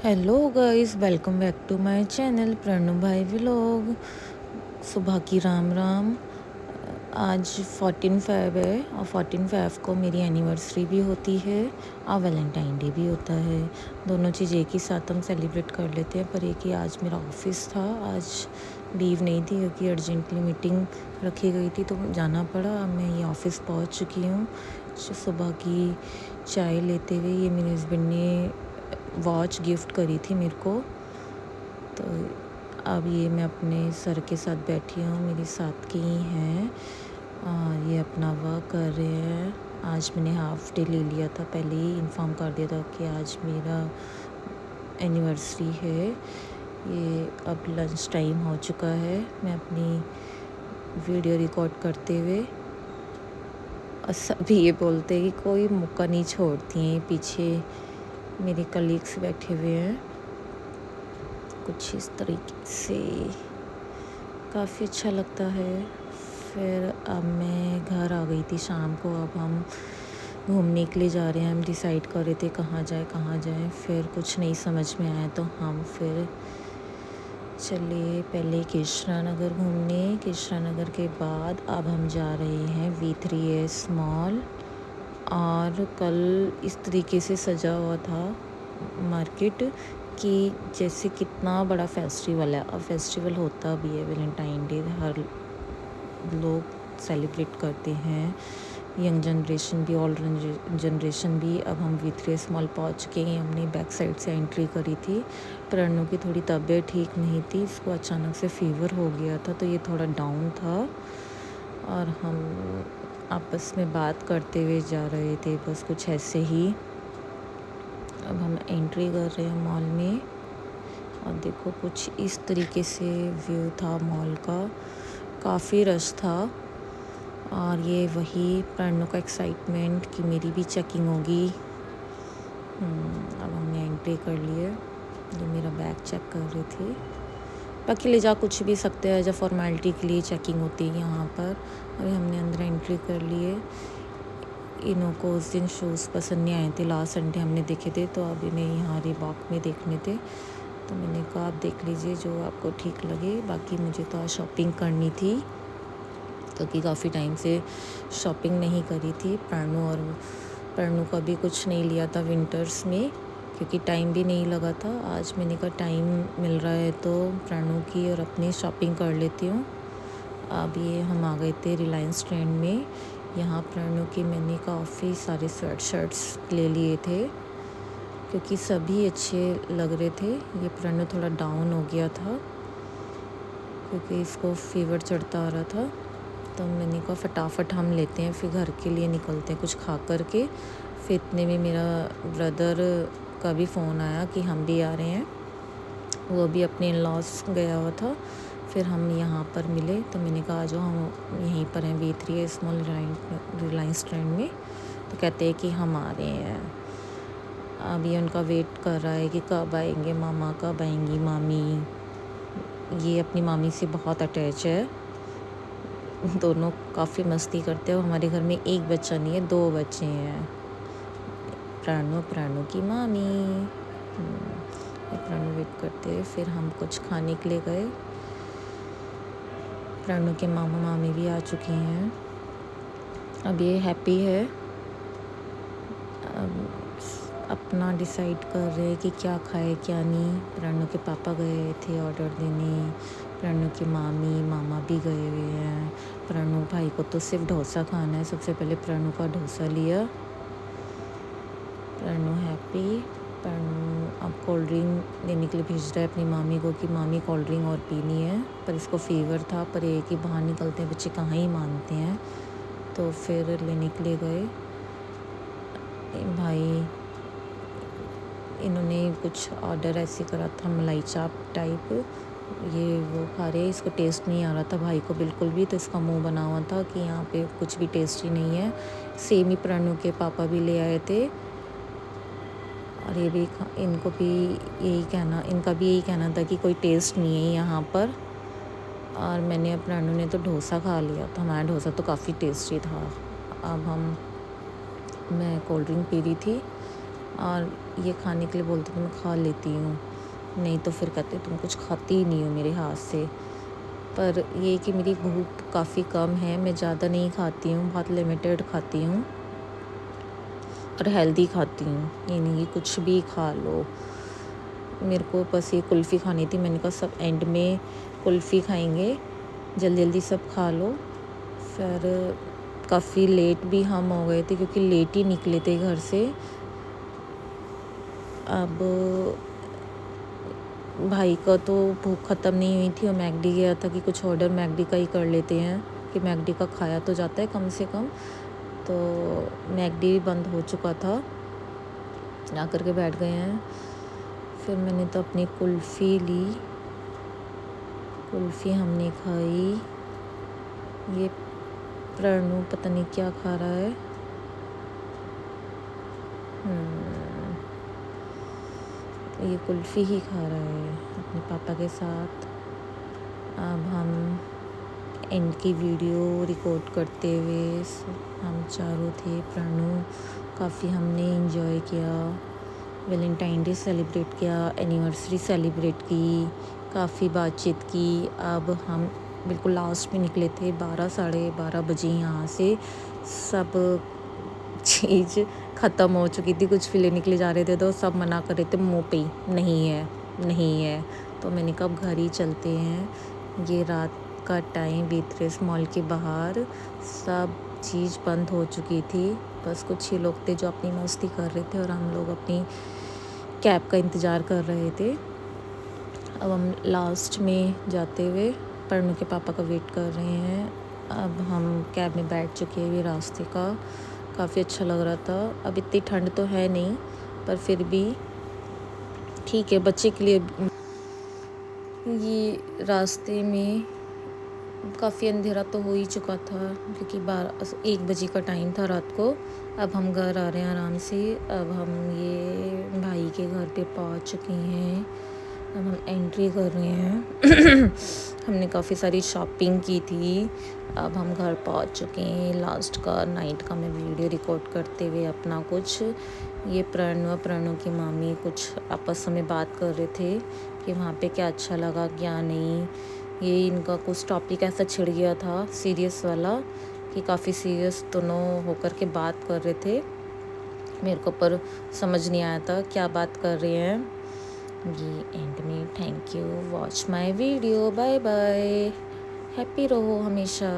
Hello guys, welcome back to my channel Pranu भाई vlog. सुबह की राम राम। आज 14/5 है और 14/5 को मेरी एनिवर्सरी भी होती है और वैलेंटाइन डे भी होता है। दोनों चीज़ एक ही साथ हम सेलिब्रेट कर लेते हैं। पर एक ही आज मेरा ऑफिस था, आज लीव नहीं थी क्योंकि अर्जेंटली मीटिंग रखी गई थी तो जाना पड़ा। अब मैं ये ऑफिस पहुंच चुकी हूँ। सुबह की चाय लेते हुए ये मेरे हस्बैंड ने वॉच गिफ्ट करी थी मेरे को, तो अब ये मैं अपने सर के साथ बैठी हूँ, मेरी साथ की ही हैं और ये अपना वर्क कर रहे हैं। आज मैंने हाफ डे ले लिया था, पहले ही इन्फॉर्म कर दिया था कि आज मेरा एनिवर्सरी है। ये अब लंच टाइम हो चुका है, मैं अपनी वीडियो रिकॉर्ड करते हुए और सभी ये बोलते हैं कि कोई मौका नहीं छोड़ती हैं। पीछे मेरे कलीग्स बैठे हुए हैं कुछ इस तरीके से, काफ़ी अच्छा लगता है। फिर अब मैं घर आ गई थी शाम को। अब हम घूमने के लिए जा रहे हैं। हम डिसाइड कर रहे थे कहाँ जाए। फिर कुछ नहीं समझ में आया तो हम फिर चले पहले केशरा नगर घूमने। केशरा नगर के बाद अब हम जा रहे हैं V3S मॉल। और कल इस तरीके से सजा हुआ था मार्केट कि जैसे कितना बड़ा फेस्टिवल है। अब फेस्टिवल होता भी है, वैलेंटाइन डे हर लोग सेलिब्रेट करते हैं, यंग जनरेशन भी, ओल्ड जनरेशन भी। अब हम V3S मॉल पहुंच के हमने बैक साइड से एंट्री करी थी। प्रणु की थोड़ी तबीयत ठीक नहीं थी, इसको अचानक से फीवर हो गया था तो ये थोड़ा डाउन था और हम आपस में बात करते हुए जा रहे थे, बस कुछ ऐसे ही। अब हम एंट्री कर रहे हैं मॉल में और देखो कुछ इस तरीके से व्यू था मॉल का, काफ़ी रश था। और ये वही प्रणु का एक्साइटमेंट कि मेरी भी चेकिंग होगी। अब हमने एंट्री कर लिए, जो मेरा बैग चेक कर रहे थे। बाकी ले जा कुछ भी सकते हैं, जब फॉर्मेलिटी के लिए चेकिंग होती है यहाँ पर। अभी हमने अंदर एंट्री कर लिए। इन्हों को उस दिन शूज़ पसंद नहीं आए थे, लास्ट संडे हमने देखे थे तो अब इन्हें यहाँ रिबॉक में देखने थे तो मैंने कहा आप देख लीजिए जो आपको ठीक लगे। बाकी मुझे तो आज शॉपिंग करनी थी क्योंकि काफ़ी टाइम से शॉपिंग नहीं करी थी। प्रणु का भी कुछ नहीं लिया था विंटर्स में क्योंकि टाइम भी नहीं लगा था। आज मैंने कहा टाइम मिल रहा है तो प्रणु की और अपनी शॉपिंग कर लेती हूँ। अब ये हम आ गए थे रिलायंस ट्रेंड में। यहाँ प्रणु की मैंने काफ़ी सारे स्वेट शर्ट्स ले लिए थे क्योंकि सभी अच्छे लग रहे थे। ये प्रणु थोड़ा डाउन हो गया था क्योंकि इसको फीवर चढ़ता आ रहा था तो मैंने कहा फटाफट हम लेते हैं, फिर घर के लिए निकलते हैं कुछ खा कर के। फिर इतने में मेरा ब्रदर का भी फ़ोन आया कि हम भी आ रहे हैं, वो भी अपने इन-लॉज़ गया हुआ था। फिर हम यहाँ पर मिले तो मैंने कहा जो हम यहीं पर हैं V3S मॉल रिलायंस ट्रेंड में, तो कहते हैं कि हम आ रहे हैं। अब ये उनका वेट कर रहा है कि कब आएंगे मामा, कब आएंगी मामी। ये अपनी मामी से बहुत अटैच है, दोनों काफ़ी मस्ती करते हैं। हमारे घर में एक बच्चा नहीं है, 2 बच्चे हैं, प्रणु की मामी। प्रणु वेट करते हैं। फिर हम कुछ खाने के लिए गए। प्रणु के मामा मामी भी आ चुके हैं। अब ये हैप्पी है, अब अपना डिसाइड कर रहे हैं कि क्या खाए क्या नहीं। प्रणु के पापा गए थे ऑर्डर देने, प्रणु की मामी मामा भी गए हुए हैं। प्रणु भाई को तो सिर्फ डोसा खाना है, सबसे पहले प्रणु का डोसा लिया। प्रणु हैप्पी। प्रणु अब कोल्ड ड्रिंक लेने के लिए भेज रहा है अपनी मामी को कि मामी कोल्ड ड्रिंक और पीनी है, पर इसको फीवर था। पर एक ही बाहर निकलते हैं बच्चे कहाँ ही मानते हैं, तो फिर लेने के लिए गए। भाई इन्होंने कुछ ऑर्डर ऐसे करा था मलाई चाप टाइप, ये वो खा रहे, इसको टेस्ट नहीं आ रहा था भाई को बिल्कुल भी, तो इसका मुंह बना हुआ था कि यहाँ पे कुछ भी टेस्टी नहीं है। सेम ही प्रणु के पापा भी ले आए थे और ये भी इनका भी यही कहना था कि कोई टेस्ट नहीं है यहाँ पर। और प्रणु ने तो डोसा खा लिया था, हमारा डोसा तो काफ़ी टेस्टी था। अब मैं कोल्ड ड्रिंक पी रही थी और ये खाने के लिए बोलते तो मैं खा लेती हूँ, नहीं तो फिर कहते तुम कुछ खाती ही नहीं हो मेरे हाथ से। पर ये कि मेरी भूख काफ़ी कम है, मैं ज़्यादा नहीं खाती हूँ, बहुत लिमिटेड खाती हूँ और हेल्दी खाती हूँ। ये नहीं कि कुछ भी खा लो। मेरे को बस ये कुल्फ़ी खानी थी, मैंने कहा सब एंड में कुल्फ़ी खाएंगे, जल्दी जल्दी सब खा लो। फिर काफ़ी लेट भी हम हो गए थे क्योंकि लेट ही निकले थे घर से। अब भाई का तो भूख ख़त्म नहीं हुई थी और मैकडी गया था कि कुछ ऑर्डर मैकडी का ही कर लेते हैं कि मैकडी का खाया तो जाता है कम से कम। तो मैकडी भी बंद हो चुका था, जा कर के बैठ गए हैं। फिर मैंने तो अपनी कुल्फ़ी ली, कुल्फ़ी हमने खाई। ये प्रणु पता नहीं क्या खा रहा है। ये कुल्फ़ी ही खा रहा है अपने पापा के साथ। अब हम एंड की वीडियो रिकॉर्ड करते हुए हम चारों थे। प्रणु काफ़ी हमने इंजॉय किया, वैलेंटाइन डे सेलिब्रेट किया, एनिवर्सरी सेलिब्रेट की, काफ़ी बातचीत की। अब हम बिल्कुल लास्ट में निकले थे, 12 साढ़े 12 बजे यहाँ से। सब चीज़ ख़त्म हो चुकी थी, कुछ भी लेने के लिए जा रहे थे तो सब मना कर रहे थे मुँह पे ही, नहीं है नहीं है। तो मैंने कहा अब घर ही चलते हैं। ये रात का टाइम बीतरेस मॉल के बाहर सब चीज़ बंद हो चुकी थी, बस कुछ ही लोग थे जो अपनी मस्ती कर रहे थे और हम लोग अपनी कैब का इंतज़ार कर रहे थे। अब हम लास्ट में जाते हुए प्रणु के पापा का वेट कर रहे हैं। अब हम कैब में बैठ चुके हैं। ये रास्ते का काफ़ी अच्छा लग रहा था। अब इतनी ठंड तो है नहीं, पर फिर भी ठीक है बच्चे के लिए। ये रास्ते में काफ़ी अंधेरा तो हो ही चुका था क्योंकि 1 बजे का टाइम था रात को। अब हम घर आ रहे हैं आराम से। अब हम ये भाई के घर पे पहुंच चुके हैं। अब हम एंट्री कर रहे हैं। हमने काफ़ी सारी शॉपिंग की थी। अब हम घर पहुंच चुके हैं। लास्ट का नाइट का मैं वीडियो रिकॉर्ड करते हुए अपना कुछ, ये प्रणु की मामी कुछ आपस में बात कर रहे थे कि वहाँ पे क्या अच्छा लगा क्या नहीं। ये इनका कुछ टॉपिक ऐसा छिड़ गया था सीरियस वाला कि काफ़ी सीरियस दोनों होकर के बात कर रहे थे। मेरे को पर समझ नहीं आया था क्या बात कर रहे हैं। ये एंड में thank you, watch my video, bye bye, happy रहो हमेशा।